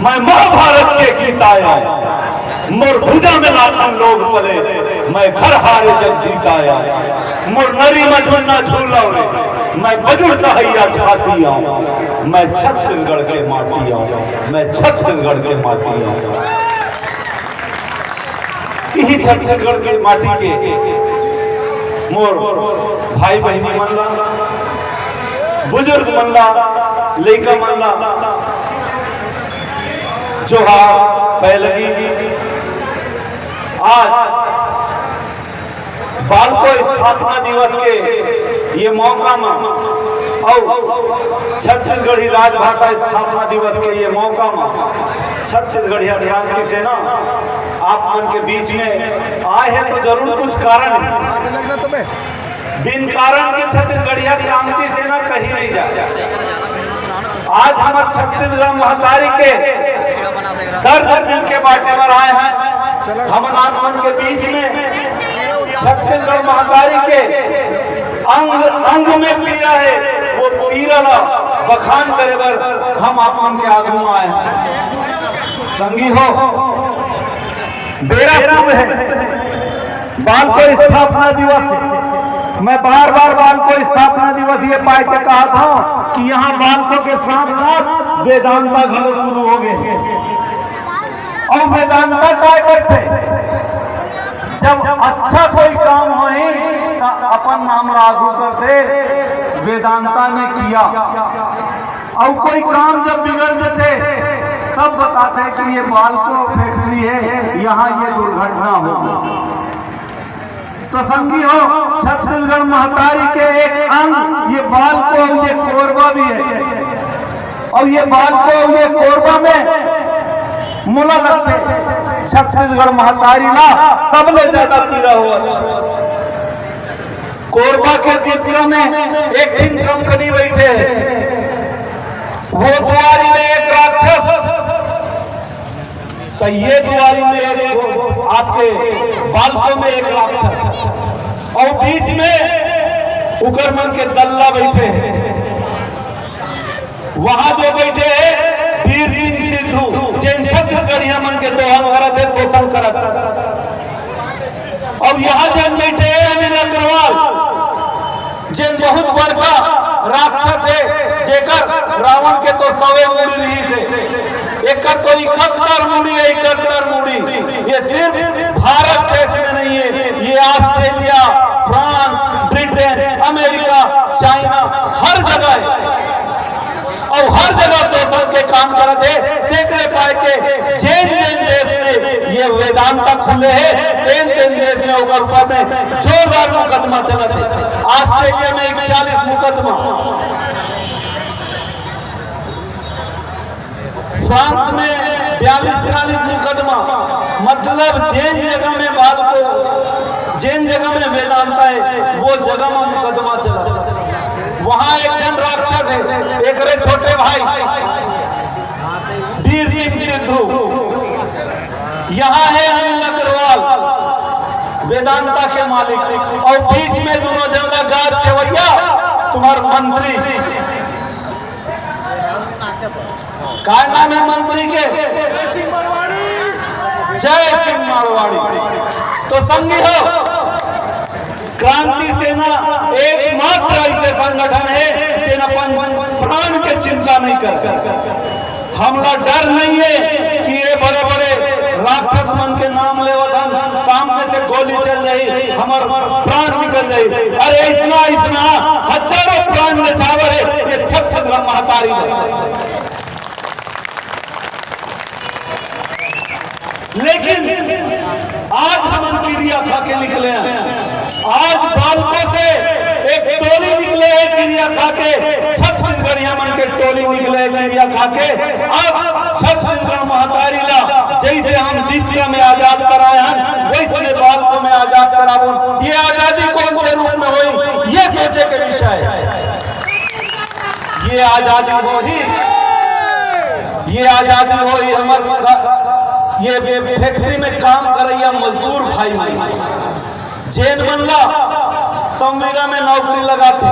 मैं महाभारत के गीत आया, मोर भुजा में लाखन लोग पले, मैं घर हारे जब जीत आया। मोर नरी मजबूत ना झूला रे, मैं बजुड़ कहिया छाती आऊं, मैं छत्तीसगढ़ के माटी आऊं, मैं छत्तीसगढ़ के माटी आऊं। यही छत्तीसगढ़ के माटी के मोर भाई बहनी मनला, बुजुर्ग मनला, लड़का मनला जोहार पहलगी। आज बालको स्थापना दिवस के ये मौका में और छत्तीसगढ़ी राजभाषा स्थापना दिवस के ये मौका में छत्तीसगढ़ी अभियान की सेना आप मन के बीच में आए हैं तो जरूर कुछ कारण है। बिन कारण के छत्तीसगढ़िया क्रांति सेना कहीं नहीं जाए। आज हमारे छत्तीसगढ़ महतारी के दर्द दिल के बाटे पर आए हैं। हम मन के बीच में छत्तीसगढ़ महतारी के अंग अंग में पीड़ा है, वो पीड़ा बखान करे बर हम आप मन के आगे में आए हैं। संगी हो बेरा है बालको स्थापना दिवस, मैं बार बार बालको स्थापना दिवस ये पाए के कहा था कि यहाँ बालकों के साथ साथ वेदांता घर शुरू हो गए। और वेदांता क्या करते, जब अच्छा कोई काम हो तो अपन नाम लागू करते, वेदांता ने किया। और कोई काम जब बिगड़ जाते तब बताते कि ये बालको फैक्ट्री है, यहाँ ये दुर्घटना हो। तो संगी हो छत्तीसगढ़ महतारी के एक अंग ये बालको, ये कोरबा भी है। और ये बालको ये कोरबा में मुला लगते छत्तीसगढ़ महतारी ना सबले ज्यादा पीड़ा हुआ। कोरबा के दीपिया में एक दिन कंपनी बैठे, वो दुआरी में एक राक्षस, तो ये दुआरी में एक आपके बालकों में एक राक्षस, और बीच में उकरमन के दल्ला बैठे। वहां जो बैठे वीर सिद्धू जैन छत्तीसगढ़िया मन के दोहन करत है, कोतम करत। और यहाँ जन बैठे अनिल अग्रवाल, जैन बहुत बड़का राक्षस है, जेकर रावण के तो सवे मुड़ी रही थे। एक तो 71 मुड़ी है, 71 मुड़ी। ये सिर्फ भारत देश में नहीं है, ये Australia, France, Britain, America, China हर जगह है। और हर जगह तो के काम करते देखने पाए के जैन देश में ये वेदांता खुले है, तेन देश में होकर ऊपर में जोरदार मुकदमा चलते है। ऑस्ट्रेलिया में 41 मुकदमा, फ्रांस में 42-43 मुकदमा। मतलब जैन जगह में बात को जैन जगह में वेदांता है, वो जगह में मुकदमा चला। वहां एक जन राक्षस है, एक रे छोटे भाई वीर सिद्धू, यहाँ है अनिल अग्रवाल वेदांता के मालिक, और बीच में दोनों जन गाज केवड़िया तुम्हार मंत्री। क्या नाम है मंत्री के? जय सिंह मारवाड़ी। तो संगी हो क्रांति सेना एकमात्र ऐसे संगठन है जिन अपन प्राण के चिंता नहीं करता। हमला डर नहीं है कि ये बड़े बड़े राक्षस मन के नाम लेवत सामने से गोली चल जाए, हमार प्राण निकल जाए। अरे इतना इतना हजारों प्राण बचावर है ये छत्तीसगढ़ महतारी है। लेकिन आज हम क्रिया खा के निकले हैं। आज बालकों से एक टोली निकले है क्रिया खा के, छत्तीसगढ़िया मन के टोली निकले क्रिया खा के। अब छत्तीसगढ़ महतारी ला जैसे हम दीपिया में आजाद कराए हैं, वैसे बालकों में आजाद कराबो। ये आजादी कौन से रूप में हुई ये सोचे के विषय है। ये आजादी हो ही, ये आजादी हो ही हमारे ये फैक्ट्री में काम करैया मजदूर भाई जैन मनला संविदा में नौकरी लगाते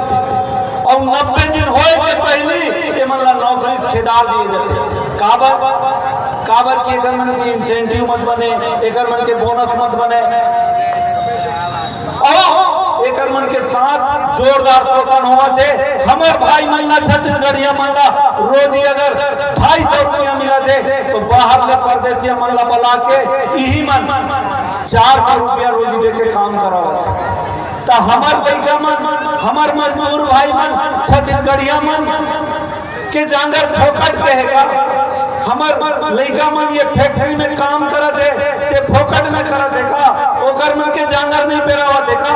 और 90 दिन होए के पहले ये मनला नौकरी खेदार दिए जाते। काबर काबर की एकर मन के इंसेंटिव मत बने, एकर मन के बोनस मत बने, और एकर मन के साथ जोरदार शोषण हुआ थे। हमार भाई मन ला छत्तीसगढ़िया मन ला रोजी अगर 250 रुपया मिला थे तो बाहर ले परदेसिया मन ला बुला के यही मन 400 रुपया रोजी दे के काम करावत। तो हमार लड़का मन, हमार मजदूर भाई मन, छत्तीसगढ़िया मन के जांगर फोकट रहेगा। हमार लड़का मन ये फैक्ट्री में काम करत है, ये फोकट में करत है का, ओकर मन के जांगर नहीं पेरावत है का।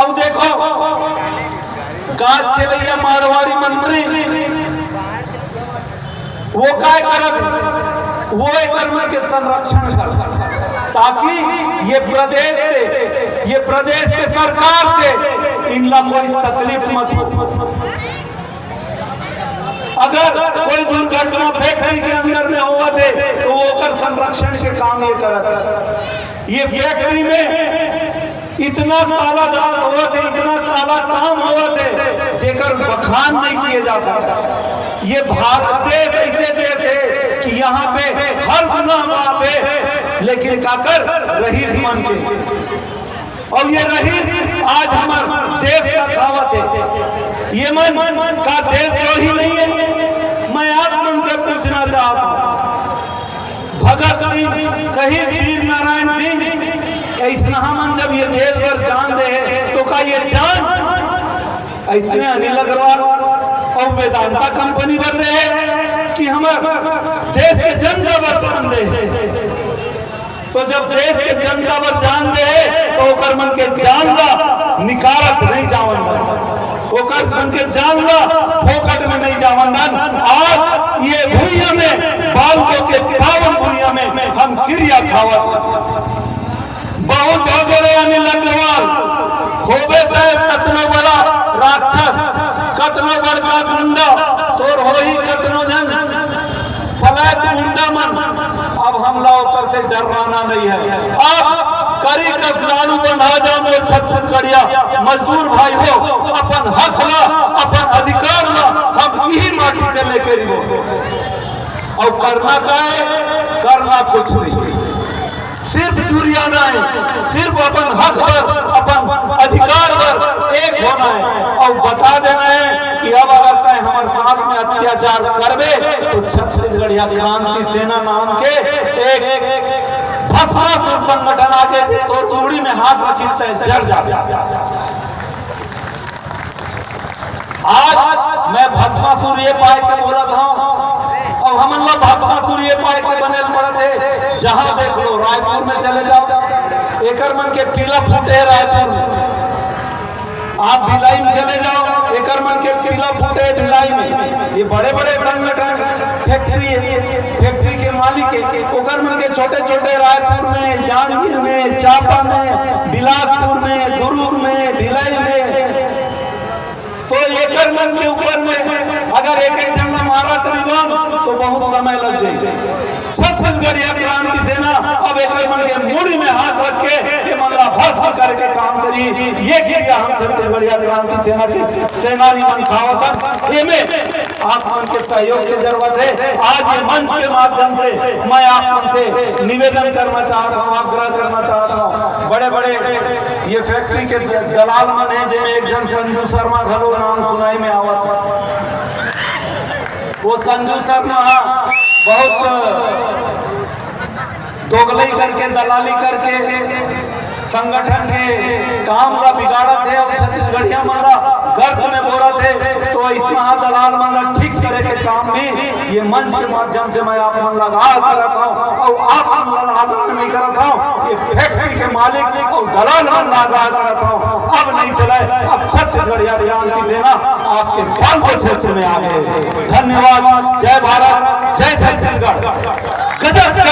अब देखो गाज के लिए मारवाड़ी मंत्री वो काय करत है, वो एकर मन के संरक्षण कर, ताकि ये प्रदेश के सरकार से इनला कोई तकलीफ मत हो। अगर कोई दुर्घटना फैक्ट्री के अंदर में हुआ थे तो वो कर संरक्षण के काम ये करत। ये फैक्ट्री में इतना काला दाग हुआ थे, इतना काला काम हुआ थे जेकर बखान नहीं किए जा सकता। ये भारत देश ऐसे देश है कि यहाँ पे हर गुनाह वहाँ पे, लेकिन काकर रहीस मन के, और ये रहीस आज हमारे देश का खावत है। ये मन का देशद्रोही नहीं है। मैं आप मन से पूछना चाहता हूँ, भगत सिंह, शहीद वीर नारायण सिंह ऐसा मन जब ये देश भर जान दे तो का ये जान ऐसे अनिल अग्रवाल और वेदांता कंपनी बन रहे हैं कि हमारे देश के जनता पर जान दे। तो जब देश के जनता पर जान दे तो ओकर मन के जानला निकारत नहीं जावन, ओकर मन के जानला फोकट में नहीं जावन। आज ये भूइया में बालकों के पावन भूइया में हम क्रिया खावत बहुत हो गए। अनिल अग्रवाल होबे कतनो बड़ा राक्षस, कतनो बड़का गुंडा तोर हो ही कतनो जन पलायत गुंडा मन, अब हमला ऊपर से डरवाना नहीं है। आप करी कसलाड़ू बना जा मोर छत्तीसगढ़िया मजदूर भाई हो, अपन हक ला, अपन अधिकार ला हम यही माटी के लेके रिबो। और करना का है, करना कुछ नहीं, सिर्फ जुर्माना है, सिर्फ अपन हक पर, अपन अधिकार पर एक होना है और बता देना है कि अब अगर तय हमारे साथ में अत्याचार करबे तो छत्तीसगढ़िया क्रांति सेना नाम के एक भस्मासुर संगठन आगे तोर तूड़ी में हाथ रखी जर जा। आज मैं भस्मासुर ये पाए के बोला था, अब हम लोग भस्मासुर ये पाए के बने पड़े थे। जहां देख लो, रायपुर में चले जाओ, एकर मन के पीला फूटे रायपुर में, आप भिलाई में चले जाओ, एकर मन के पीला फूटे भिलाई में। ये बड़े बड़े फैक्ट्री के मालिक है, ओकर मन के छोटे छोटे रायपुर में, जांजगीर में, चापा में, बिलासपुर में, गुरूर में, भिलाई में। तो एकर मन के ऊपर में अगर एक एक जंगला मारा तो बहुत समय लग जाएगा। छत्तीसगढ़िया क्रांति सेना अब एकर मन के मूड़ी में हाथ रख के ये मनला भर करके काम करी। ये क्रिया हम छत्तीसगढ़िया क्रांति सेना के सेनानी मन खावतन, एमे आप मन के सहयोग की जरूरत है। आज ये मंच के माध्यम से मैं आप मन से निवेदन करना चाहता हूँ, आग्रह करना चाहता हूँ। बड़े बड़े ये फैक्ट्री के दलाल मन है, जिनमें एक जन संजू शर्मा घलो नाम सुनाई में आवत। वो संजू शर्मा बहुत दोगलई करके, दलाली करके संगठन के काम ला बिगाड़त है और छत्तीसगढ़िया मनला गर्भ में बोरत है। तो इतना दलाल मनला ठीक करे के काम भी ये मंच के माध्यम से मैं आप मन लगा करता हूँ और आप मन लगा नहीं करता हूँ। ये फैक्ट्री के मालिक और दलाल मन लगा करता हूँ। अब नहीं चलाए, अब छत्तीसगढ़िया क्रांति सेना आपके बाल को क्षेत्र में आ गए। धन्यवाद। जय भारत, जय छत्तीसगढ़। गजब।